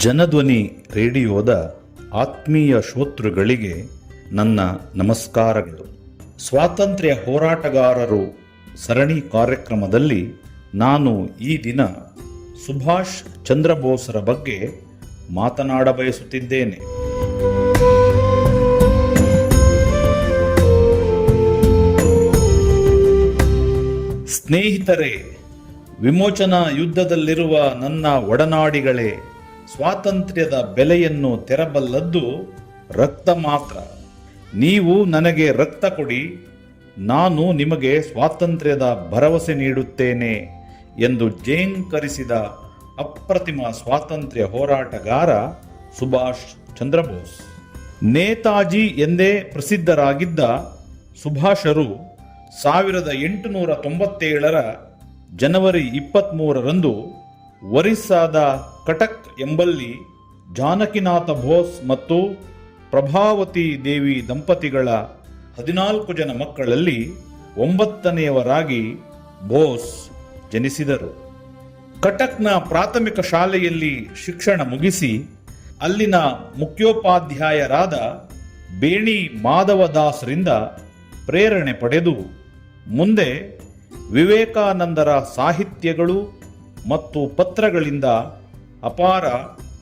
ಜನಧ್ವನಿ ರೇಡಿಯೋದ ಆತ್ಮೀಯ ಶ್ರೋತೃಗಳಿಗೆ ನನ್ನ ನಮಸ್ಕಾರಗಳು. ಸ್ವಾತಂತ್ರ್ಯ ಹೋರಾಟಗಾರರು ಸರಣಿ ಕಾರ್ಯಕ್ರಮದಲ್ಲಿ ನಾನು ಈ ದಿನ ಸುಭಾಷ್ ಚಂದ್ರ ಬೋಸ್ರ ಬಗ್ಗೆ ಮಾತನಾಡಬಯಸುತ್ತಿದ್ದೇನೆ. ಸ್ನೇಹಿತರೆ, ವಿಮೋಚನಾ ಯುದ್ಧದಲ್ಲಿರುವ ನನ್ನ ಒಡನಾಡಿಗಳೇ, ಸ್ವಾತಂತ್ರ್ಯದ ಬೆಲೆಯನ್ನು ತೆರಬಲ್ಲದ್ದು ರಕ್ತ ಮಾತ್ರ. ನೀವು ನನಗೆ ರಕ್ತ ಕೊಡಿ, ನಾನು ನಿಮಗೆ ಸ್ವಾತಂತ್ರ್ಯದ ಭರವಸೆ ನೀಡುತ್ತೇನೆ ಎಂದು ಜೇಂಕರಿಸಿದ ಅಪ್ರತಿಮ ಸ್ವಾತಂತ್ರ್ಯ ಹೋರಾಟಗಾರ ಸುಭಾಷ್ ಚಂದ್ರ ಬೋಸ್. ನೇತಾಜಿ ಎಂದೇ ಪ್ರಸಿದ್ಧರಾಗಿದ್ದ ಸುಭಾಷರು 1897ರ ಜನವರಿ 23ರಂದು ಒರಿಸ್ಸಾದ ಕಟಕ್ ಎಂಬಲ್ಲಿ ಜಾನಕಿನಾಥ ಬೋಸ್ ಮತ್ತು ಪ್ರಭಾವತಿ ದೇವಿ ದಂಪತಿಗಳ 14 ಜನ ಮಕ್ಕಳಲ್ಲಿ 9ನೇಯವರಾಗಿ ಬೋಸ್ ಜನಿಸಿದರು. ಕಟಕ್ನ ಪ್ರಾಥಮಿಕ ಶಾಲೆಯಲ್ಲಿ ಶಿಕ್ಷಣ ಮುಗಿಸಿ ಅಲ್ಲಿನ ಮುಖ್ಯೋಪಾಧ್ಯಾಯರಾದ ಬೇಣಿ ಮಾಧವದಾಸರಿಂದ ಪ್ರೇರಣೆ ಪಡೆದು ಮುಂದೆ ವಿವೇಕಾನಂದರ ಸಾಹಿತ್ಯಗಳು ಮತ್ತು ಪತ್ರಗಳಿಂದ ಅಪಾರ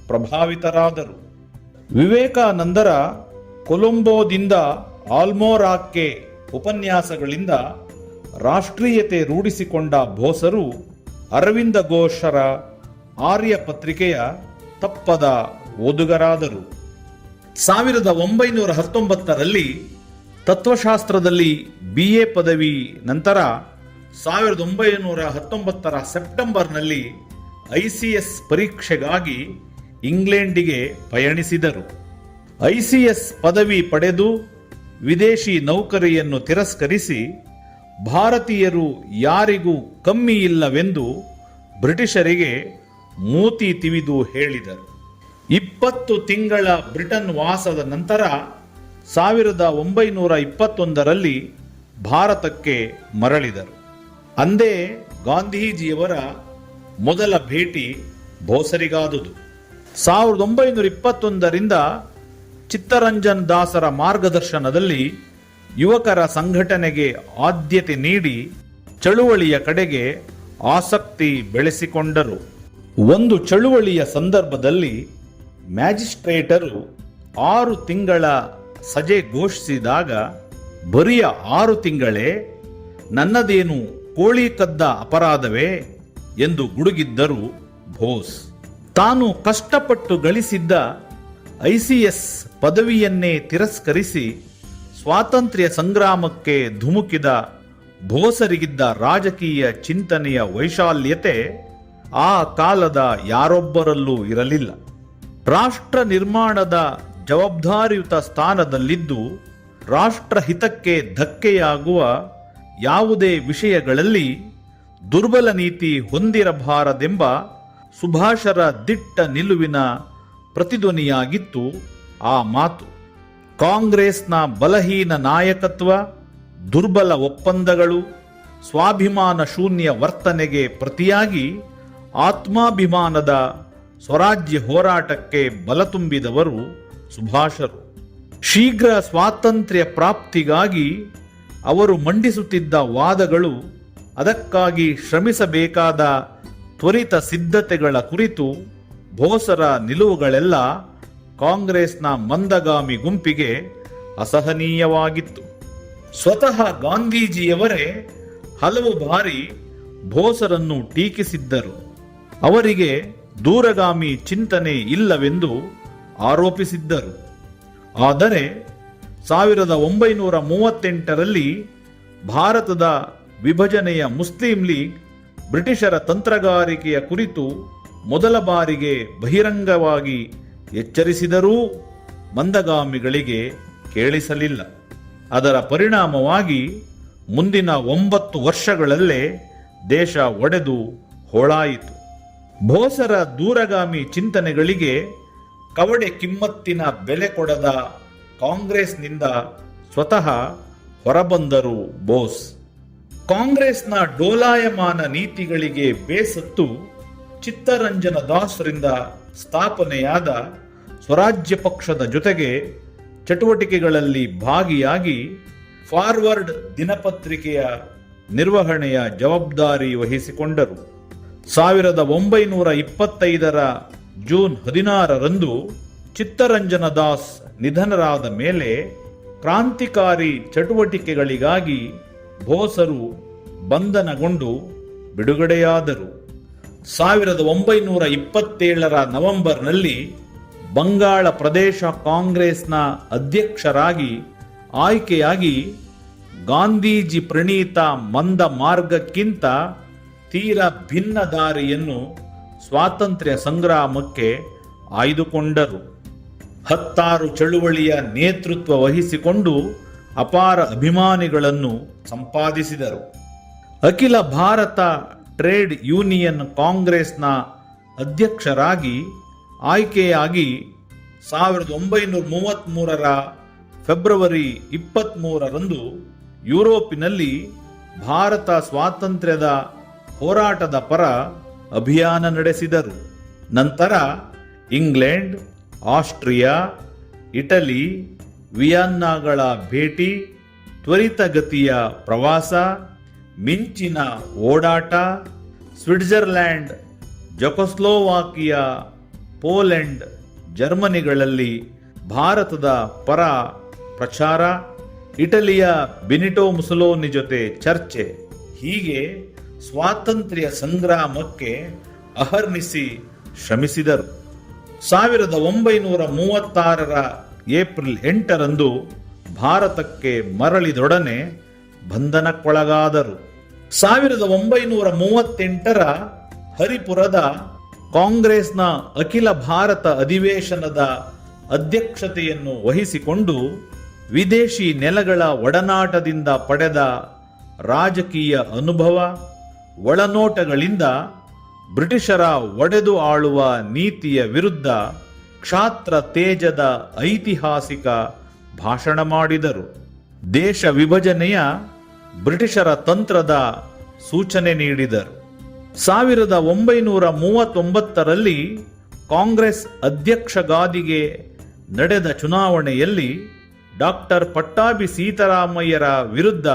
ಪ್ರಭಾವಿತರಾದರು. ವಿವೇಕಾನಂದರ ಕೊಲಂಬೋದಿಂದ ಆಲ್ಮೋರಾಕ್ಕೆ ಉಪನ್ಯಾಸಗಳಿಂದ ರಾಷ್ಟ್ರೀಯತೆ ರೂಢಿಸಿಕೊಂಡ ಬೋಸರು ಅರವಿಂದ ಘೋಷರ ಆರ್ಯ ಪತ್ರಿಕೆಯ ತಪ್ಪದ ಓದುಗರಾದರು. 1919ರಲ್ಲಿ ತತ್ವಶಾಸ್ತ್ರದಲ್ಲಿ BA ಪದವಿ ನಂತರ 1919ರ ಸೆಪ್ಟೆಂಬರ್ನಲ್ಲಿ ICS ಪರೀಕ್ಷೆಗಾಗಿ ಇಂಗ್ಲೆಂಡಿಗೆ ಪಯಣಿಸಿದರು. ICS ಪದವಿ ಪಡೆದು ವಿದೇಶಿ ನೌಕರಿಯನ್ನು ತಿರಸ್ಕರಿಸಿ ಭಾರತೀಯರು ಯಾರಿಗೂ ಕಮ್ಮಿ ಇಲ್ಲವೆಂದು ಬ್ರಿಟಿಷರಿಗೆ ಮೂತಿ ತಿವಿದು ಹೇಳಿದರು. 20 ತಿಂಗಳ ಬ್ರಿಟನ್ ವಾಸದ ನಂತರ 1921ರಲ್ಲಿ ಭಾರತಕ್ಕೆ ಮರಳಿದರು. ಅಂದೇ ಗಾಂಧೀಜಿಯವರ ಮೊದಲ ಭೇಟಿ ಬೋಸರಿಗಾದುದು. 1921ರಿಂದ ಚಿತ್ತರಂಜನ್ ದಾಸರ ಮಾರ್ಗದರ್ಶನದಲ್ಲಿ ಯುವಕರ ಸಂಘಟನೆಗೆ ಆದ್ಯತೆ ನೀಡಿ ಚಳುವಳಿಯ ಕಡೆಗೆ ಆಸಕ್ತಿ ಬೆಳೆಸಿಕೊಂಡರು. ಒಂದು ಚಳುವಳಿಯ ಸಂದರ್ಭದಲ್ಲಿ ಮ್ಯಾಜಿಸ್ಟ್ರೇಟರು 6 ತಿಂಗಳ ಸಜೆ ಘೋಷಿಸಿದಾಗ ಬರಿಯ 6 ತಿಂಗಳೇ, ನನ್ನದೇನು ಕೋಳಿ ಕದ್ದ ಅಪರಾಧವೇ ಎಂದು ಗುಡುಗಿದ್ದರು ಬೋಸ್. ತಾನು ಕಷ್ಟಪಟ್ಟು ಗಳಿಸಿದ್ದ ICS ಪದವಿಯನ್ನೇ ತಿರಸ್ಕರಿಸಿ ಸ್ವಾತಂತ್ರ್ಯ ಸಂಗ್ರಾಮಕ್ಕೆ ಧುಮುಕಿದ ಬೋಸರಿಗಿದ್ದ ರಾಜಕೀಯ ಚಿಂತನೆಯ ವೈಶಾಲ್ಯತೆ ಆ ಕಾಲದ ಯಾರೊಬ್ಬರಲ್ಲೂ ಇರಲಿಲ್ಲ. ರಾಷ್ಟ್ರ ನಿರ್ಮಾಣದ ಜವಾಬ್ದಾರಿಯುತ ಸ್ಥಾನದಲ್ಲಿದ್ದು ರಾಷ್ಟ್ರಹಿತಕ್ಕೆ ಧಕ್ಕೆಯಾಗುವ ಯಾವುದೇ ವಿಷಯಗಳಲ್ಲಿ ದುರ್ಬಲ ನೀತಿ ಹೊಂದಿರಬಾರದೆಂಬ ಸುಭಾಷರ ದಿಟ್ಟ ನಿಲುವಿನ ಪ್ರತಿಧ್ವನಿಯಾಗಿತ್ತು ಆ ಮಾತು. ಕಾಂಗ್ರೆಸ್ನ ಬಲಹೀನ ನಾಯಕತ್ವ, ದುರ್ಬಲ ಒಪ್ಪಂದಗಳು, ಸ್ವಾಭಿಮಾನ ಶೂನ್ಯ ವರ್ತನೆಗೆ ಪ್ರತಿಯಾಗಿ ಆತ್ಮಾಭಿಮಾನದ ಸ್ವರಾಜ್ಯ ಹೋರಾಟಕ್ಕೆ ಬಲ ತುಂಬಿದವರು ಸುಭಾಷರು. ಶೀಘ್ರ ಸ್ವಾತಂತ್ರ್ಯ ಪ್ರಾಪ್ತಿಗಾಗಿ ಅವರು ಮಂಡಿಸುತ್ತಿದ್ದ ವಾದಗಳು, ಅದಕ್ಕಾಗಿ ಶ್ರಮಿಸಬೇಕಾದ ತ್ವರಿತ ಸಿದ್ಧತೆಗಳ ಕುರಿತು ಬೋಸರ ನಿಲುವುಗಳೆಲ್ಲ ಕಾಂಗ್ರೆಸ್ನ ಮಂದಗಾಮಿ ಗುಂಪಿಗೆ ಅಸಹನೀಯವಾಗಿತ್ತು. ಸ್ವತಃ ಗಾಂಧೀಜಿಯವರೇ ಹಲವು ಬಾರಿ ಬೋಸರನ್ನು ಟೀಕಿಸಿದ್ದರು. ಅವರಿಗೆ ದೂರಗಾಮಿ ಚಿಂತನೆ ಇಲ್ಲವೆಂದು ಆರೋಪಿಸಿದ್ದರು. ಆದರೆ 1938ರಲ್ಲಿ ಭಾರತದ ವಿಭಜನೆಯ ಮುಸ್ಲಿಂ ಲೀಗ್ ಬ್ರಿಟಿಷರ ತಂತ್ರಗಾರಿಕೆಯ ಕುರಿತು ಮೊದಲ ಬಾರಿಗೆ ಬಹಿರಂಗವಾಗಿ ಎಚ್ಚರಿಸಿದರೂ ಮಂದಗಾಮಿಗಳಿಗೆ ಕೇಳಿಸಲಿಲ್ಲ. ಅದರ ಪರಿಣಾಮವಾಗಿ ಮುಂದಿನ 9 ವರ್ಷಗಳಲ್ಲೇ ದೇಶ ಒಡೆದು ಹೋಳಾಯಿತು. ಬೋಸರ ದೂರಗಾಮಿ ಚಿಂತನೆಗಳಿಗೆ ಕವಡೆ ಕಿಮ್ಮತ್ತಿನ ಬೆಲೆ ಕೊಡದ ಕಾಂಗ್ರೆಸ್ನಿಂದ ಸ್ವತಃ ಹೊರಬಂದರು ಬೋಸ್. ಕಾಂಗ್ರೆಸ್ನ ಡೋಲಾಯಮಾನ ನೀತಿಗಳಿಗೆ ಬೇಸತ್ತು ಚಿತ್ತರಂಜನ ದಾಸ್ರಿಂದ ಸ್ಥಾಪನೆಯಾದ ಸ್ವರಾಜ್ಯ ಪಕ್ಷದ ಜೊತೆಗೆ ಚಟುವಟಿಕೆಗಳಲ್ಲಿ ಭಾಗಿಯಾಗಿ ಫಾರ್ವರ್ಡ್ ದಿನಪತ್ರಿಕೆಯ ನಿರ್ವಹಣೆಯ ಜವಾಬ್ದಾರಿ ವಹಿಸಿಕೊಂಡರು. 1925ರ ಜೂನ್ 16ರಂದು ಚಿತ್ತರಂಜನ ದಾಸ್ ನಿಧನರಾದ ಮೇಲೆ ಕ್ರಾಂತಿಕಾರಿ ಚಟುವಟಿಕೆಗಳಿಗಾಗಿ ಬೋಸರು ಬಂಧನಗೊಂಡು ಬಿಡುಗಡೆಯಾದರು. 1927ರ ನವೆಂಬರ್ನಲ್ಲಿ ಬಂಗಾಳ ಪ್ರದೇಶ ಕಾಂಗ್ರೆಸ್ನ ಅಧ್ಯಕ್ಷರಾಗಿ ಆಯ್ಕೆಯಾಗಿ ಗಾಂಧೀಜಿ ಪ್ರಣೀತ ಮಂದ ಮಾರ್ಗಕ್ಕಿಂತ ತೀರಾ ಭಿನ್ನ ದಾರಿಯನ್ನು ಸ್ವಾತಂತ್ರ್ಯ ಸಂಗ್ರಾಮಕ್ಕೆ ಆಯ್ದುಕೊಂಡರು. 16 ಚಳುವಳಿಯ ನೇತೃತ್ವ ವಹಿಸಿಕೊಂಡು ಅಪಾರ ಅಭಿಮಾನಿಗಳನ್ನು ಸಂಪಾದಿಸಿದರು. ಅಖಿಲ ಭಾರತ ಟ್ರೇಡ್ ಯೂನಿಯನ್ ಕಾಂಗ್ರೆಸ್ನ ಅಧ್ಯಕ್ಷರಾಗಿ ಆಯ್ಕೆಯಾಗಿ 1933ರ ಫೆಬ್ರವರಿ 23ರಂದು ಯುರೋಪಿನಲ್ಲಿ ಭಾರತ ಸ್ವಾತಂತ್ರ್ಯದ ಹೋರಾಟದ ಪರ ಅಭಿಯಾನ ನಡೆಸಿದರು. ನಂತರ ಇಂಗ್ಲೆಂಡ್, ಆಸ್ಟ್ರಿಯಾ, ಇಟಲಿ, ವಿಯನ್ನಾಗಳ ಭೇಟಿ, ತ್ವರಿತಗತಿಯ ಪ್ರವಾಸ, ಮಿಂಚಿನ ಓಡಾಟ, ಸ್ವಿಟ್ಜರ್ಲ್ಯಾಂಡ್, ಜೆಕೊಸ್ಲೋವಾಕಿಯಾ, ಪೋಲೆಂಡ್, ಜರ್ಮನಿಗಳಲ್ಲಿ ಭಾರತದ ಪರ ಪ್ರಚಾರ, ಇಟಲಿಯ ಬೆನಿಟೋ ಮುಸೋಲಿನಿ ಜೊತೆ ಚರ್ಚೆ, ಹೀಗೆ ಸ್ವಾತಂತ್ರ್ಯ ಸಂಗ್ರಾಮಕ್ಕೆ ಅಹರ್ನಿಸಿ ಶ್ರಮಿಸಿದರು. 1936ರ ಏಪ್ರಿಲ್ 8ರಂದು ಭಾರತಕ್ಕೆ ಮರಳಿದೊಡನೆ ಬಂಧನಕ್ಕೊಳಗಾದರು. 1938ರ ಹರಿಪುರದ ಕಾಂಗ್ರೆಸ್ನ ಅಖಿಲ ಭಾರತ ಅಧಿವೇಶನದ ಅಧ್ಯಕ್ಷತೆಯನ್ನು ವಹಿಸಿಕೊಂಡು ವಿದೇಶಿ ನೆಲಗಳ ಒಡನಾಟದಿಂದ ಪಡೆದ ರಾಜಕೀಯ ಅನುಭವ, ಒಳನೋಟಗಳಿಂದ ಬ್ರಿಟಿಷರ ಒಡೆದು ಆಳುವ ನೀತಿಯ ವಿರುದ್ಧ ಕ್ಷಾತ್ರ ತೇಜದ ಐತಿಹಾಸಿಕ ಭಾಷಣ ಮಾಡಿದರು. ದೇಶ ವಿಭಜನೆಯ ಬ್ರಿಟಿಷರ ತಂತ್ರದ ಸೂಚನೆ ನೀಡಿದರು. 1939ರಲ್ಲಿ ಕಾಂಗ್ರೆಸ್ ಅಧ್ಯಕ್ಷ ಗಾದಿಗೆ ನಡೆದ ಚುನಾವಣೆಯಲ್ಲಿ ಡಾಕ್ಟರ್ ಪಟ್ಟಾಭಿ ಸೀತಾರಾಮಯ್ಯರ ವಿರುದ್ಧ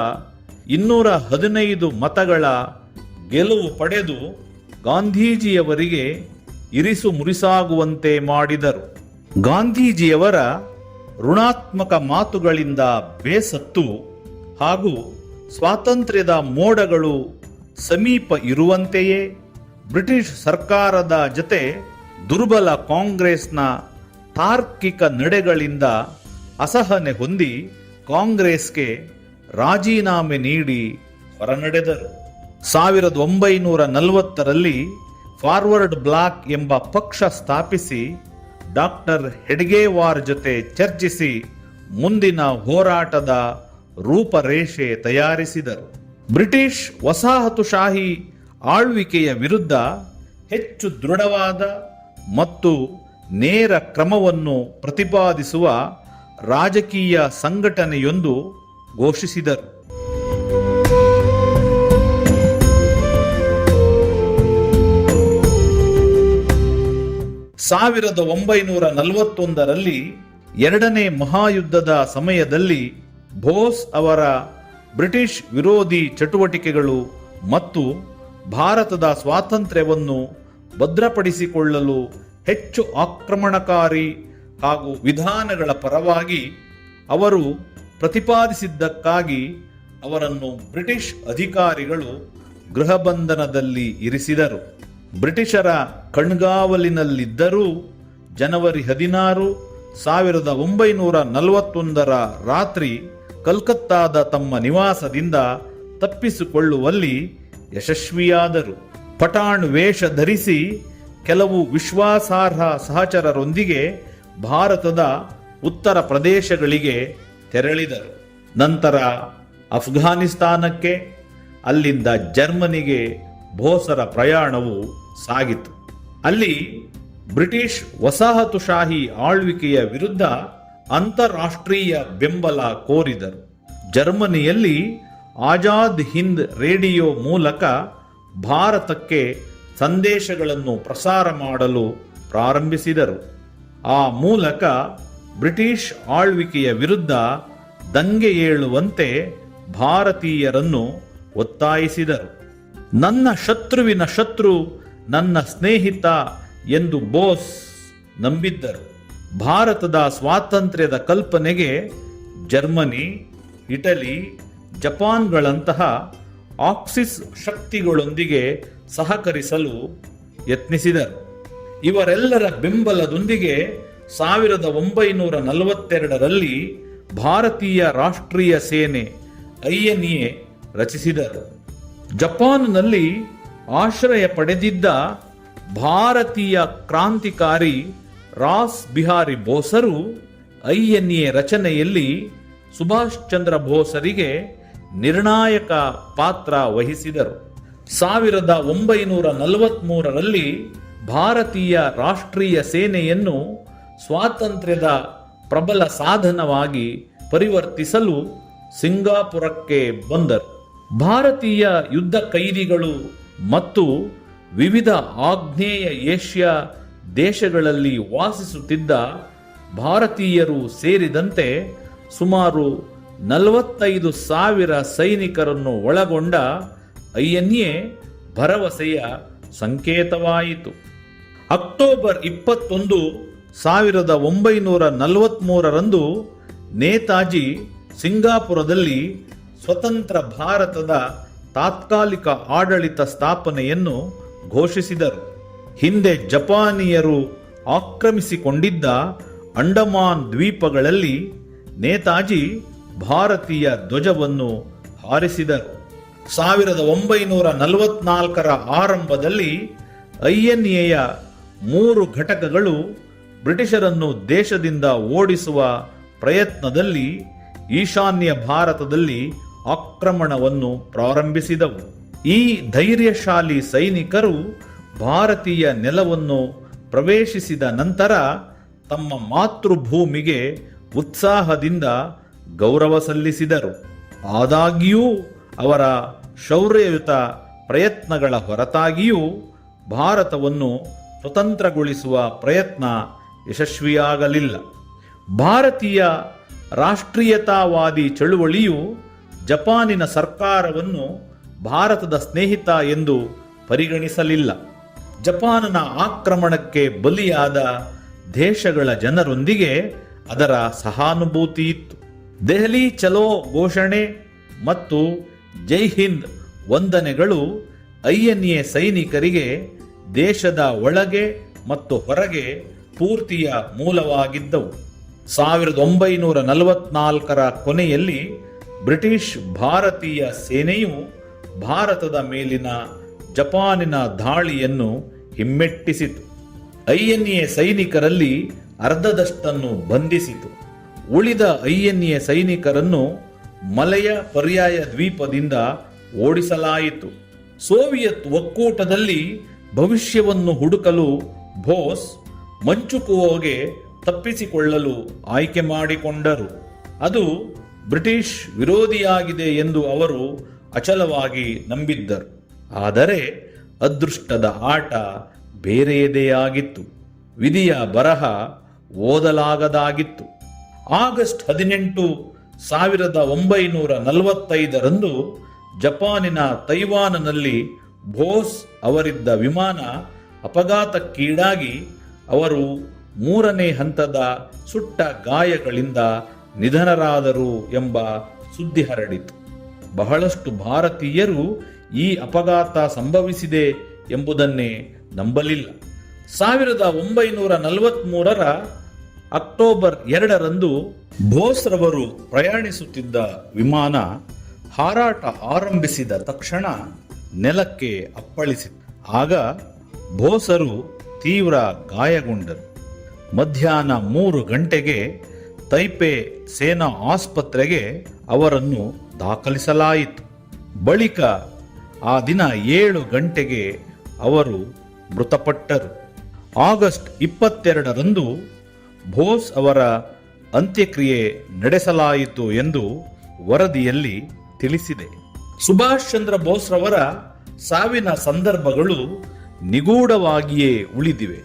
215 ಮತಗಳ ಗೆಲುವು ಪಡೆದು ಗಾಂಧೀಜಿಯವರಿಗೆ ಇರಿಸು ಮುರಿಸಾಗುವಂತೆ ಮಾಡಿದರು. ಗಾಂಧೀಜಿಯವರ ಋಣಾತ್ಮಕ ಮಾತುಗಳಿಂದ ಬೇಸತ್ತು ಹಾಗೂ ಸ್ವಾತಂತ್ರ್ಯದ ಮೋಡಗಳು ಸಮೀಪ ಇರುವಂತೆಯೇ ಬ್ರಿಟಿಷ್ ಸರ್ಕಾರದ ಜೊತೆ ದುರ್ಬಲ ಕಾಂಗ್ರೆಸ್ನ ತಾರ್ಕಿಕ ನಡೆಗಳಿಂದ ಅಸಹನೆ ಹೊಂದಿ ಕಾಂಗ್ರೆಸ್ಗೆ ರಾಜೀನಾಮೆ ನೀಡಿ ಹೊರನಡೆದರು. 1940ರಲ್ಲಿ ಫಾರ್ವರ್ಡ್ ಬ್ಲಾಕ್ ಎಂಬ ಪಕ್ಷ ಸ್ಥಾಪಿಸಿ ಡಾಕ್ಟರ್ ಹೆಡ್ಗೇವಾರ್ ಜೊತೆ ಚರ್ಚಿಸಿ ಮುಂದಿನ ಹೋರಾಟದ ರೂಪರೇಷೆ ತಯಾರಿಸಿದರು. ಬ್ರಿಟಿಷ್ ವಸಾಹತುಶಾಹಿ ಆಳ್ವಿಕೆಯ ವಿರುದ್ಧ ಹೆಚ್ಚು ದೃಢವಾದ ಮತ್ತು ನೇರ ಕ್ರಮವನ್ನು ಪ್ರತಿಪಾದಿಸುವ ರಾಜಕೀಯ ಸಂಘಟನೆಯೊಂದು ಘೋಷಿಸಿದರು. 1941ರಲ್ಲಿ ಎರಡನೇ ಮಹಾಯುದ್ಧದ ಸಮಯದಲ್ಲಿ ಬೋಸ್ ಅವರ ಬ್ರಿಟಿಷ್ ವಿರೋಧಿ ಚಟುವಟಿಕೆಗಳು ಮತ್ತು ಭಾರತದ ಸ್ವಾತಂತ್ರ್ಯವನ್ನು ಭದ್ರಪಡಿಸಿಕೊಳ್ಳಲು ಹೆಚ್ಚು ಆಕ್ರಮಣಕಾರಿ ಹಾಗೂ ವಿಧಾನಗಳ ಪರವಾಗಿ ಅವರು ಪ್ರತಿಪಾದಿಸಿದ್ದಕ್ಕಾಗಿ ಅವರನ್ನು ಬ್ರಿಟಿಷ್ ಅಧಿಕಾರಿಗಳು ಗೃಹಬಂಧನದಲ್ಲಿ ಇರಿಸಿದರು. ಬ್ರಿಟಿಷರ ಕಣ್ಗಾವಲಿನಲ್ಲಿದ್ದರೂ ಜನವರಿ 16, 1941ರ ರಾತ್ರಿ ಕಲ್ಕತ್ತಾದ ತಮ್ಮ ನಿವಾಸದಿಂದ ತಪ್ಪಿಸಿಕೊಳ್ಳುವಲ್ಲಿ ಯಶಸ್ವಿಯಾದರು. ಪಠಾಣ್ ವೇಷ ಧರಿಸಿ ಕೆಲವು ವಿಶ್ವಾಸಾರ್ಹ ಸಹಚರರೊಂದಿಗೆ ಭಾರತದ ಉತ್ತರ ಪ್ರದೇಶಗಳಿಗೆ ತೆರಳಿದರು. ನಂತರ ಅಫ್ಘಾನಿಸ್ತಾನಕ್ಕೆ, ಅಲ್ಲಿಂದ ಜರ್ಮನಿಗೆ ಬೋಸರ ಪ್ರಯಾಣವು ಸಾಗಿತು. ಅಲ್ಲಿ ಬ್ರಿಟಿಷ್ ವಸಾಹತುಶಾಹಿ ಆಳ್ವಿಕೆಯ ವಿರುದ್ಧ ಅಂತಾರಾಷ್ಟ್ರೀಯ ಬೆಂಬಲ ಕೋರಿದರು. ಜರ್ಮನಿಯಲ್ಲಿ ಆಜಾದ್ ಹಿಂದ್ ರೇಡಿಯೋ ಮೂಲಕ ಭಾರತಕ್ಕೆ ಸಂದೇಶಗಳನ್ನು ಪ್ರಸಾರ ಮಾಡಲು ಪ್ರಾರಂಭಿಸಿದರು. ಆ ಮೂಲಕ ಬ್ರಿಟಿಷ್ ಆಳ್ವಿಕೆಯ ವಿರುದ್ಧ ದಂಗೆ ಏಳುವಂತೆ ಭಾರತೀಯರನ್ನು ಒತ್ತಾಯಿಸಿದರು. ನನ್ನ ಶತ್ರುವಿನ ಶತ್ರು ನನ್ನ ಸ್ನೇಹಿತ ಎಂದು ಬೋಸ್ ನಂಬಿದ್ದರು. ಭಾರತದ ಸ್ವಾತಂತ್ರ್ಯದ ಕಲ್ಪನೆಗೆ ಜರ್ಮನಿ, ಇಟಲಿ, ಜಪಾನ್ಗಳಂತಹ ಆಕ್ಸಿಸ್ ಶಕ್ತಿಗಳೊಂದಿಗೆ ಸಹಕರಿಸಲು ಯತ್ನಿಸಿದರು. ಇವರೆಲ್ಲರ ಬೆಂಬಲದೊಂದಿಗೆ 1942ರಲ್ಲಿ ಭಾರತೀಯ ರಾಷ್ಟ್ರೀಯ ಸೇನೆ INA ರಚಿಸಿದರು. ಜಪಾನ್ನಲ್ಲಿ ಆಶ್ರಯ ಪಡೆದಿದ್ದ ಭಾರತೀಯ ಕ್ರಾಂತಿಕಾರಿ ರಾಸ್ ಬಿಹಾರಿ ಬೋಸರು INA ರಚನೆಯಲ್ಲಿ ಸುಭಾಷ್ ಚಂದ್ರ ಬೋಸರಿಗೆ ನಿರ್ಣಾಯಕ ಪಾತ್ರ ವಹಿಸಿದರು. 1943ರಲ್ಲಿ ಭಾರತೀಯ ರಾಷ್ಟ್ರೀಯ ಸೇನೆಯನ್ನು ಸ್ವಾತಂತ್ರ್ಯದ ಪ್ರಬಲ ಸಾಧನವಾಗಿ ಪರಿವರ್ತಿಸಲು ಸಿಂಗಾಪುರಕ್ಕೆ ಬಂದರು. ಭಾರತೀಯ ಯುದ್ಧ ಕೈದಿಗಳು ಮತ್ತು ವಿವಿಧ ಆಗ್ನೇಯ ಏಷ್ಯಾ ದೇಶಗಳಲ್ಲಿ ವಾಸಿಸುತ್ತಿದ್ದ ಭಾರತೀಯರು ಸೇರಿದಂತೆ ಸುಮಾರು 45,000 ಸೈನಿಕರನ್ನು ಒಳಗೊಂಡ INA ಭರವಸೆಯ ಸಂಕೇತವಾಯಿತು. ಅಕ್ಟೋಬರ್ 21, 1943ರಂದು ನೇತಾಜಿ ಸಿಂಗಾಪುರದಲ್ಲಿ ಸ್ವತಂತ್ರ ಭಾರತದ ತಾತ್ಕಾಲಿಕ ಆಡಳಿತ ಸ್ಥಾಪನೆಯನ್ನು ಘೋಷಿಸಿದರು. ಹಿಂದೆ ಜಪಾನಿಯರು ಆಕ್ರಮಿಸಿಕೊಂಡಿದ್ದ ಅಂಡಮಾನ್ ದ್ವೀಪಗಳಲ್ಲಿ ನೇತಾಜಿ ಭಾರತೀಯ ಧ್ವಜವನ್ನು ಹಾರಿಸಿದರು. 1944ರ ಆರಂಭದಲ್ಲಿ INAಯ 3 ಘಟಕಗಳು ಬ್ರಿಟಿಷರನ್ನು ದೇಶದಿಂದ ಓಡಿಸುವ ಪ್ರಯತ್ನದಲ್ಲಿ ಈಶಾನ್ಯ ಭಾರತದಲ್ಲಿ ಆಕ್ರಮಣವನ್ನು ಪ್ರಾರಂಭಿಸಿದವು. ಈ ಧೈರ್ಯಶಾಲಿ ಸೈನಿಕರು ಭಾರತೀಯ ನೆಲವನ್ನು ಪ್ರವೇಶಿಸಿದ ನಂತರ ತಮ್ಮ ಮಾತೃಭೂಮಿಗೆ ಉತ್ಸಾಹದಿಂದ ಗೌರವ ಸಲ್ಲಿಸಿದರು. ಆದಾಗ್ಯೂ ಅವರ ಶೌರ್ಯಯುತ ಪ್ರಯತ್ನಗಳ ಹೊರತಾಗಿಯೂ ಭಾರತವನ್ನು ಸ್ವತಂತ್ರಗೊಳಿಸುವ ಪ್ರಯತ್ನ ಯಶಸ್ವಿಯಾಗಲಿಲ್ಲ. ಭಾರತೀಯ ರಾಷ್ಟ್ರೀಯತಾವಾದಿ ಚಳುವಳಿಯು ಜಪಾನಿನ ಸರ್ಕಾರವನ್ನು ಭಾರತದ ಸ್ನೇಹಿತ ಎಂದು ಪರಿಗಣಿಸಲಿಲ್ಲ. ಜಪಾನ್ನ ಆಕ್ರಮಣಕ್ಕೆ ಬಲಿಯಾದ ದೇಶಗಳ ಜನರೊಂದಿಗೆ ಅದರ ಸಹಾನುಭೂತಿ ಇತ್ತು. ದೆಹಲಿ ಚಲೋ ಘೋಷಣೆ ಮತ್ತು ಜೈ ಹಿಂದ್ ವಂದನೆಗಳು INA ಸೈನಿಕರಿಗೆ ದೇಶದ ಒಳಗೆ ಮತ್ತು ಹೊರಗೆ ಸ್ಫೂರ್ತಿಯ ಮೂಲವಾಗಿದ್ದವು. 1944ರ ಕೊನೆಯಲ್ಲಿ ಬ್ರಿಟಿಷ್ ಭಾರತೀಯ ಸೇನೆಯು ಭಾರತದ ಮೇಲಿನ ಜಪಾನಿನ ದಾಳಿಯನ್ನು ಹಿಮ್ಮೆಟ್ಟಿಸಿತು. INA ಸೈನಿಕರಲ್ಲಿ ಅರ್ಧದಷ್ಟನ್ನು ಬಂಧಿಸಿತು. ಉಳಿದ INA ಸೈನಿಕರನ್ನು ಮಲೆಯ ಪರ್ಯಾಯ ದ್ವೀಪದಿಂದ ಓಡಿಸಲಾಯಿತು. ಸೋವಿಯತ್ ಒಕ್ಕೂಟದಲ್ಲಿ ಭವಿಷ್ಯವನ್ನು ಹುಡುಕಲು ಬೋಸ್ ಮಂಚುಕುವೋಗೆ ತಪ್ಪಿಸಿಕೊಳ್ಳಲು ಆಯ್ಕೆ ಮಾಡಿಕೊಂಡರು. ಅದು ಬ್ರಿಟಿಷ್ ವಿರೋಧಿಯಾಗಿದೆ ಎಂದು ಅವರು ಅಚಲವಾಗಿ ನಂಬಿದ್ದರು. ಆದರೆ ಅದೃಷ್ಟದ ಆಟ ಬೇರೆಯದೇ ಆಗಿತ್ತು. ವಿಧಿಯ ಬರಹ ಓದಲಾಗದಾಗಿತ್ತು. ಆಗಸ್ಟ್ 18, 1945ರಂದು ಜಪಾನಿನ ತೈವಾನ್ನಲ್ಲಿ ಬೋಸ್ ಅವರಿದ್ದ ವಿಮಾನ ಅಪಘಾತಕ್ಕೀಡಾಗಿ ಅವರು 3ನೇ ಹಂತದ ಸುಟ್ಟ ಗಾಯಗಳಿಂದ ನಿಧನರಾದರು ಎಂಬ ಸುದ್ದಿ ಹರಡಿತು. ಬಹಳಷ್ಟು ಭಾರತೀಯರು ಈ ಅಪಘಾತ ಸಂಭವಿಸಿದೆ ಎಂಬುದನ್ನೇ ನಂಬಲಿಲ್ಲ. 1943ರ ಅಕ್ಟೋಬರ್ 2ರಂದು ಬೋಸ್ರವರು ಪ್ರಯಾಣಿಸುತ್ತಿದ್ದ ವಿಮಾನ ಹಾರಾಟ ಆರಂಭಿಸಿದ ತಕ್ಷಣ ನೆಲಕ್ಕೆ ಅಪ್ಪಳಿಸಿತು. ಆಗ ಬೋಸರು ತೀವ್ರ ಗಾಯಗೊಂಡರು. ಮಧ್ಯಾಹ್ನ 3 ಗಂಟೆಗೆ ತೈಪೆ ಸೇನಾ ಆಸ್ಪತ್ರೆಗೆ ಅವರನ್ನು ದಾಖಲಿಸಲಾಯಿತು. ಬಳಿಕ ಆ ದಿನ 7 ಗಂಟೆಗೆ ಅವರು ಮೃತಪಟ್ಟರು. ಆಗಸ್ಟ್ 22ರಂದು ಬೋಸ್ ಅವರ ಅಂತ್ಯಕ್ರಿಯೆ ನಡೆಸಲಾಯಿತು ಎಂದು ವರದಿಯಲ್ಲಿ ತಿಳಿಸಿದೆ. ಸುಭಾಷ್ ಚಂದ್ರ ಬೋಸ್ರವರ ಸಾವಿನ ಸಂದರ್ಭಗಳು ನಿಗೂಢವಾಗಿಯೇ ಉಳಿದಿವೆ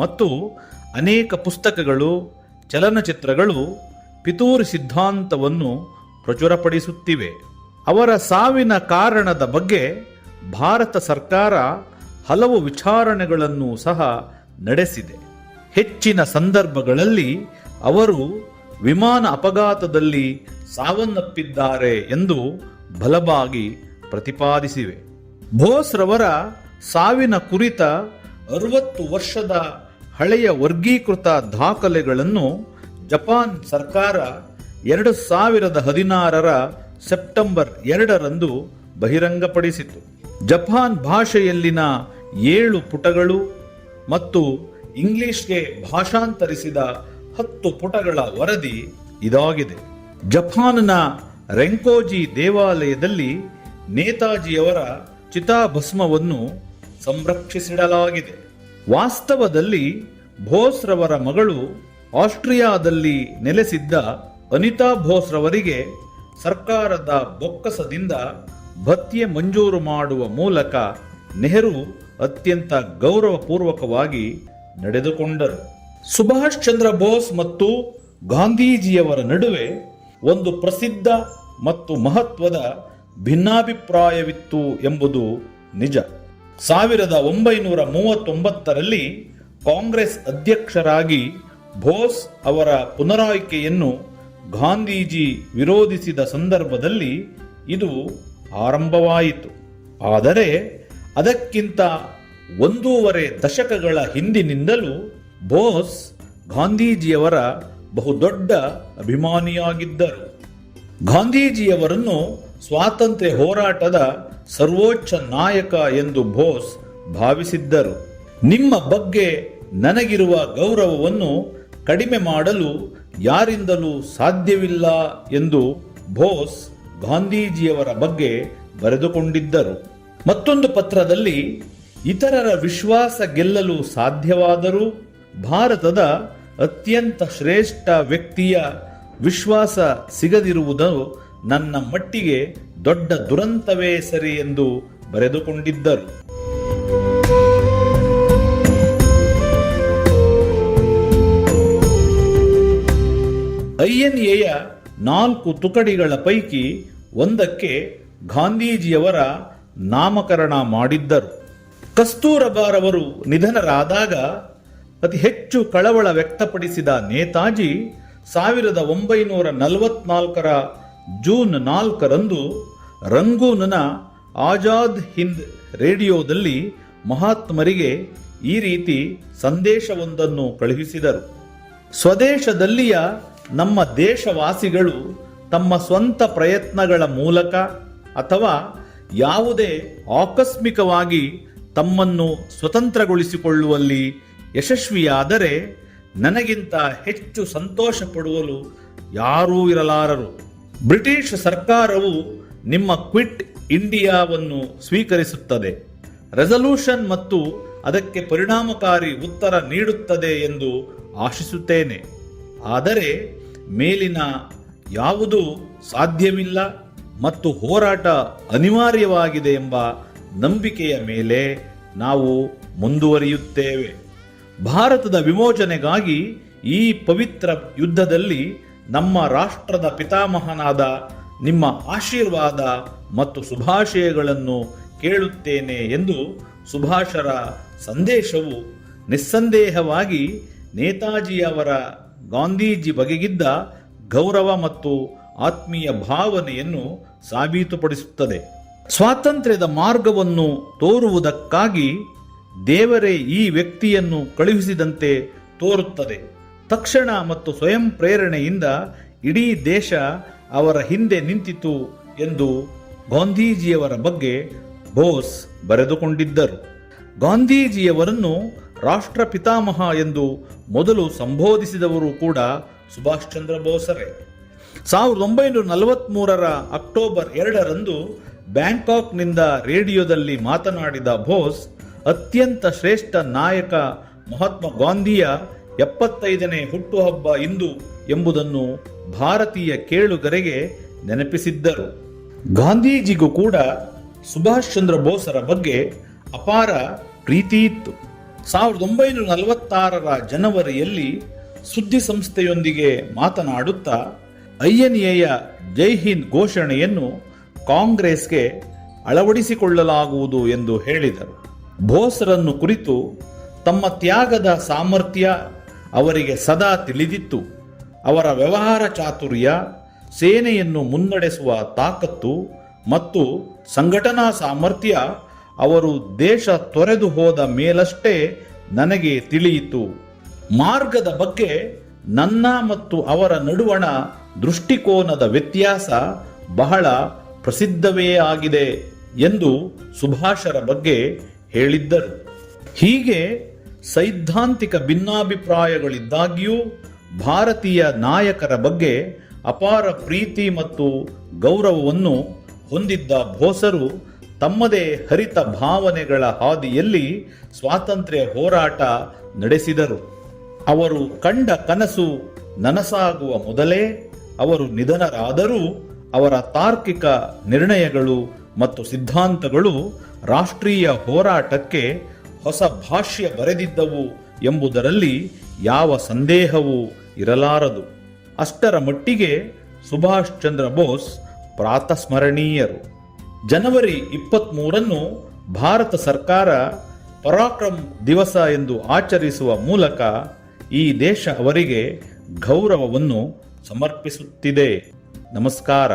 ಮತ್ತು ಅನೇಕ ಪುಸ್ತಕಗಳು, ಚಲನಚಿತ್ರಗಳು ಪಿತೂರಿ ಸಿದ್ಧಾಂತವನ್ನು ಪ್ರಚುರಪಡಿಸುತ್ತಿವೆ. ಅವರ ಸಾವಿನ ಕಾರಣದ ಬಗ್ಗೆ ಭಾರತ ಸರ್ಕಾರ ಹಲವು ವಿಚಾರಣೆಗಳನ್ನು ಸಹ ನಡೆಸಿದೆ. ಹೆಚ್ಚಿನ ಸಂದರ್ಭಗಳಲ್ಲಿ ಅವರು ವಿಮಾನ ಅಪಘಾತದಲ್ಲಿ ಸಾವನ್ನಪ್ಪಿದ್ದಾರೆ ಎಂದು ಬಲವಾಗಿ ಪ್ರತಿಪಾದಿಸಿವೆ. ಬೋಸ್ ರವರ ಸಾವಿನ ಕುರಿತ 60 ವರ್ಷದ ಹಳೆಯ ವರ್ಗೀಕೃತ ದಾಖಲೆಗಳನ್ನು ಜಪಾನ್ ಸರ್ಕಾರ 2016ರ ಸೆಪ್ಟೆಂಬರ್ 2ರಂದು ಬಹಿರಂಗಪಡಿಸಿತು. ಜಪಾನ್ ಭಾಷೆಯಲ್ಲಿನ 7 ಪುಟಗಳು ಮತ್ತು ಇಂಗ್ಲಿಷ್ಗೆ ಭಾಷಾಂತರಿಸಿದ 10 ಪುಟಗಳ ವರದಿ ಇದಾಗಿದೆ. ಜಪಾನ್ನ ರೆಂಕೋಜಿ ದೇವಾಲಯದಲ್ಲಿ ನೇತಾಜಿಯವರ ಚಿತಾಭಸ್ಮವನ್ನು ಸಂರಕ್ಷಿಸಿಡಲಾಗಿದೆ. ವಾಸ್ತವದಲ್ಲಿ ಬೋಸ್ ರವರ ಮಗಳು ಆಸ್ಟ್ರಿಯಾದಲ್ಲಿ ನೆಲೆಸಿದ್ದ ಅನಿತಾ ಬೋಸ್ ರವರಿಗೆ ಸರ್ಕಾರದ ಬೊಕ್ಕಸದಿಂದ ಭತ್ಯೆ ಮಂಜೂರು ಮಾಡುವ ಮೂಲಕ ನೆಹರು ಅತ್ಯಂತ ಗೌರವಪೂರ್ವಕವಾಗಿ ನಡೆದುಕೊಂಡರು. ಸುಭಾಷ್ ಚಂದ್ರ ಬೋಸ್ ಮತ್ತು ಗಾಂಧೀಜಿಯವರ ನಡುವೆ ಒಂದು ಪ್ರಸಿದ್ಧ ಮತ್ತು ಮಹತ್ವದ ಭಿನ್ನಾಭಿಪ್ರಾಯವಿತ್ತು ಎಂಬುದು ನಿಜ. 1939ರಲ್ಲಿ ಕಾಂಗ್ರೆಸ್ ಅಧ್ಯಕ್ಷರಾಗಿ ಬೋಸ್ ಅವರ ಪುನರಾಯ್ಕೆಯನ್ನು ಗಾಂಧೀಜಿ ವಿರೋಧಿಸಿದ ಸಂದರ್ಭದಲ್ಲಿ ಇದು ಆರಂಭವಾಯಿತು. ಆದರೆ ಅದಕ್ಕಿಂತ 1.5 ದಶಕಗಳ ಹಿಂದಿನಿಂದಲೂ ಬೋಸ್ ಗಾಂಧೀಜಿಯವರ ಬಹುದೊಡ್ಡ ಅಭಿಮಾನಿಯಾಗಿದ್ದರು. ಗಾಂಧೀಜಿಯವರನ್ನು ಸ್ವಾತಂತ್ರ್ಯ ಹೋರಾಟದ ಸರ್ವೋಚ್ಚ ನಾಯಕ ಎಂದು ಬೋಸ್ ಭಾವಿಸಿದ್ದರು. ನಿಮ್ಮ ಬಗ್ಗೆ ನನಗಿರುವ ಗೌರವವನ್ನು ಕಡಿಮೆ ಮಾಡಲು ಯಾರಿಂದಲೂ ಸಾಧ್ಯವಿಲ್ಲ ಎಂದು ಬೋಸ್ ಗಾಂಧೀಜಿಯವರ ಬಗ್ಗೆ ಬರೆದುಕೊಂಡಿದ್ದರು. ಮತ್ತೊಂದು ಪತ್ರದಲ್ಲಿ ಇತರರ ವಿಶ್ವಾಸ ಗೆಲ್ಲಲು ಸಾಧ್ಯವಾದರೂ ಭಾರತದ ಅತ್ಯಂತ ಶ್ರೇಷ್ಠ ವ್ಯಕ್ತಿಯ ವಿಶ್ವಾಸ ಸಿಗದಿರುವುದು ನನ್ನ ಮಟ್ಟಿಗೆ ದೊಡ್ಡ ದುರಂತವೇ ಸರಿ ಎಂದು ಬರೆದುಕೊಂಡಿದ್ದರು. INAಯ 4 ತುಕಡಿಗಳ ಪೈಕಿ ಒಂದಕ್ಕೆ ಗಾಂಧೀಜಿಯವರ ನಾಮಕರಣ ಮಾಡಿದ್ದರು. ಕಸ್ತೂರಬಾರವರು ನಿಧನರಾದಾಗ ಅತಿ ಹೆಚ್ಚು ಕಳವಳ ವ್ಯಕ್ತಪಡಿಸಿದ ನೇತಾಜಿ 1944ರ ಜೂನ್ 4ರಂದು ರಂಗೂನ್ನ ಆಜಾದ್ ಹಿಂದ್ ರೇಡಿಯೋದಲ್ಲಿ ಮಹಾತ್ಮರಿಗೆ ಈ ರೀತಿ ಸಂದೇಶವೊಂದನ್ನು ಕಳುಹಿಸಿದರು. ಸ್ವದೇಶದಲ್ಲಿಯ ನಮ್ಮ ದೇಶವಾಸಿಗಳು ತಮ್ಮ ಸ್ವಂತ ಪ್ರಯತ್ನಗಳ ಮೂಲಕ ಅಥವಾ ಯಾವುದೇ ಆಕಸ್ಮಿಕವಾಗಿ ತಮ್ಮನ್ನು ಸ್ವತಂತ್ರಗೊಳಿಸಿಕೊಳ್ಳುವಲ್ಲಿ ಯಶಸ್ವಿಯಾದರೆ ನನಗಿಂತ ಹೆಚ್ಚು ಸಂತೋಷ ಪಡುವಲು ಯಾರೂ ಇರಲಾರರು. ಬ್ರಿಟಿಷ್ ಸರ್ಕಾರವು ನಿಮ್ಮ ಕ್ವಿಟ್ ಇಂಡಿಯಾವನ್ನು ಸ್ವೀಕರಿಸುತ್ತದೆ, ರೆಸಲ್ಯೂಷನ್ ಮತ್ತು ಅದಕ್ಕೆ ಪರಿಣಾಮಕಾರಿ ಉತ್ತರ ನೀಡುತ್ತದೆ ಎಂದು ಆಶಿಸುತ್ತೇನೆ. ಆದರೆ ಮೇಲಿನ ಯಾವುದೂ ಸಾಧ್ಯವಿಲ್ಲ ಮತ್ತು ಹೋರಾಟ ಅನಿವಾರ್ಯವಾಗಿದೆ ಎಂಬ ನಂಬಿಕೆಯ ಮೇಲೆ ನಾವು ಮುಂದುವರಿಯುತ್ತೇವೆ. ಭಾರತದ ವಿಮೋಚನೆಗಾಗಿ ಈ ಪವಿತ್ರ ಯುದ್ಧದಲ್ಲಿ ನಮ್ಮ ರಾಷ್ಟ್ರದ ಪಿತಾಮಹನಾದ ನಿಮ್ಮ ಆಶೀರ್ವಾದ ಮತ್ತು ಶುಭಾಶಯಗಳನ್ನು ಕೇಳುತ್ತೇನೆ ಎಂದು ಸುಭಾಷರ ಸಂದೇಶವು ನಿಸ್ಸಂದೇಹವಾಗಿ ನೇತಾಜಿಯವರ ಗಾಂಧೀಜಿ ಬಗೆಗಿದ್ದ ಗೌರವ ಮತ್ತು ಆತ್ಮೀಯ ಭಾವನೆಯನ್ನು ಸಾಬೀತುಪಡಿಸುತ್ತದೆ. ಸ್ವಾತಂತ್ರ್ಯದ ಮಾರ್ಗವನ್ನು ತೋರುವುದಕ್ಕಾಗಿ ದೇವರೇ ಈ ವ್ಯಕ್ತಿಯನ್ನು ಕಳುಹಿಸಿದಂತೆ ತೋರುತ್ತದೆ. ತಕ್ಷಣ ಮತ್ತು ಸ್ವಯಂ ಪ್ರೇರಣೆಯಿಂದ ಇಡೀ ದೇಶ ಅವರ ಹಿಂದೆ ನಿಂತಿತು ಎಂದು ಗಾಂಧೀಜಿಯವರ ಬಗ್ಗೆ ಬೋಸ್ ಬರೆದುಕೊಂಡಿದ್ದರು. ಗಾಂಧೀಜಿಯವರನ್ನು ರಾಷ್ಟ್ರ ಪಿತಾಮಹ ಎಂದು ಮೊದಲು ಸಂಬೋಧಿಸಿದವರು ಕೂಡ ಸುಭಾಷ್ ಚಂದ್ರ ಬೋಸರೇ. 1943ರ ಅಕ್ಟೋಬರ್ 2ರಂದು ಬ್ಯಾಂಕಾಕ್ನಿಂದ ರೇಡಿಯೋದಲ್ಲಿ ಮಾತನಾಡಿದ ಬೋಸ್, ಅತ್ಯಂತ ಶ್ರೇಷ್ಠ ನಾಯಕ ಮಹಾತ್ಮ ಗಾಂಧಿಯ 75ನೇ ಹುಟ್ಟುಹಬ್ಬ ಇಂದು ಎಂಬುದನ್ನು ಭಾರತೀಯ ಕೇಳುಗರಿಗೆ ನೆನಪಿಸಿದ್ದರು. ಗಾಂಧೀಜಿಗೂ ಕೂಡ ಸುಭಾಷ್ ಚಂದ್ರ ಬೋಸರ ಬಗ್ಗೆ ಅಪಾರ ಪ್ರೀತಿ ಇತ್ತು. 1946ರ ಜನವರಿಯಲ್ಲಿ ಸುದ್ದಿ ಸಂಸ್ಥೆಯೊಂದಿಗೆ ಮಾತನಾಡುತ್ತಾ INAಯ ಜೈ ಹಿಂದ್ ಘೋಷಣೆಯನ್ನು ಕಾಂಗ್ರೆಸ್ಗೆ ಅಳವಡಿಸಿಕೊಳ್ಳಲಾಗುವುದು ಎಂದು ಹೇಳಿದರು. ಬೋಸ್ರನ್ನು ಕುರಿತು ತಮ್ಮ ತ್ಯಾಗದ ಸಾಮರ್ಥ್ಯ ಅವರಿಗೆ ಸದಾ ತಿಳಿದಿತ್ತು. ಅವರ ವ್ಯವಹಾರ ಚಾತುರ್ಯ, ಸೇನೆಯನ್ನು ಮುನ್ನಡೆಸುವ ತಾಕತ್ತು ಮತ್ತು ಸಂಘಟನಾ ಸಾಮರ್ಥ್ಯ ಅವರು ದೇಶ ತೊರೆದು ಹೋದ ಮೇಲಷ್ಟೇ ನನಗೆ ತಿಳಿಯಿತು. ಮಾರ್ಗದ ಬಗ್ಗೆ ನನ್ನ ಮತ್ತು ಅವರ ನಡುವಣ ದೃಷ್ಟಿಕೋನದ ವ್ಯತ್ಯಾಸ ಬಹಳ ಪ್ರಸಿದ್ಧವೇ ಆಗಿದೆ ಎಂದು ಸುಭಾಷರ ಬಗ್ಗೆ ಹೇಳಿದ್ದರು. ಹೀಗೆ ಸೈದ್ಧಾಂತಿಕ ಭಿನ್ನಾಭಿಪ್ರಾಯಗಳಿದ್ದಾಗ್ಯೂ ಭಾರತೀಯ ನಾಯಕರ ಬಗ್ಗೆ ಅಪಾರ ಪ್ರೀತಿ ಮತ್ತು ಗೌರವವನ್ನು ಹೊಂದಿದ್ದ ಬೋಸರು ತಮ್ಮದೇ ಹರಿತ ಭಾವನೆಗಳ ಹಾದಿಯಲ್ಲಿ ಸ್ವಾತಂತ್ರ್ಯ ಹೋರಾಟ ನಡೆಸಿದರು. ಅವರು ಕಂಡ ಕನಸು ನನಸಾಗುವ ಮೊದಲೇ ಅವರು ನಿಧನರಾದರೂ ಅವರ ತಾರ್ಕಿಕ ನಿರ್ಣಯಗಳು ಮತ್ತು ಸಿದ್ಧಾಂತಗಳು ರಾಷ್ಟ್ರೀಯ ಹೋರಾಟಕ್ಕೆ ಹೊಸ ಭಾಷ್ಯ ಬರೆದಿದ್ದವು ಎಂಬುದರಲ್ಲಿ ಯಾವ ಸಂದೇಹವೂ ಇರಲಾರದು. ಅಷ್ಟರ ಮಟ್ಟಿಗೆ ಸುಭಾಷ್ ಚಂದ್ರ ಬೋಸ್ ಪ್ರಾತಸ್ಮರಣೀಯರು. ಜನವರಿ 23ನ್ನು ಭಾರತ ಸರ್ಕಾರ ಪರಾಕ್ರಮ್ ದಿವಸ ಎಂದು ಆಚರಿಸುವ ಮೂಲಕ ಈ ದೇಶ ಅವರಿಗೆ ಗೌರವವನ್ನು ಸಮರ್ಪಿಸುತ್ತಿದೆ. ನಮಸ್ಕಾರ.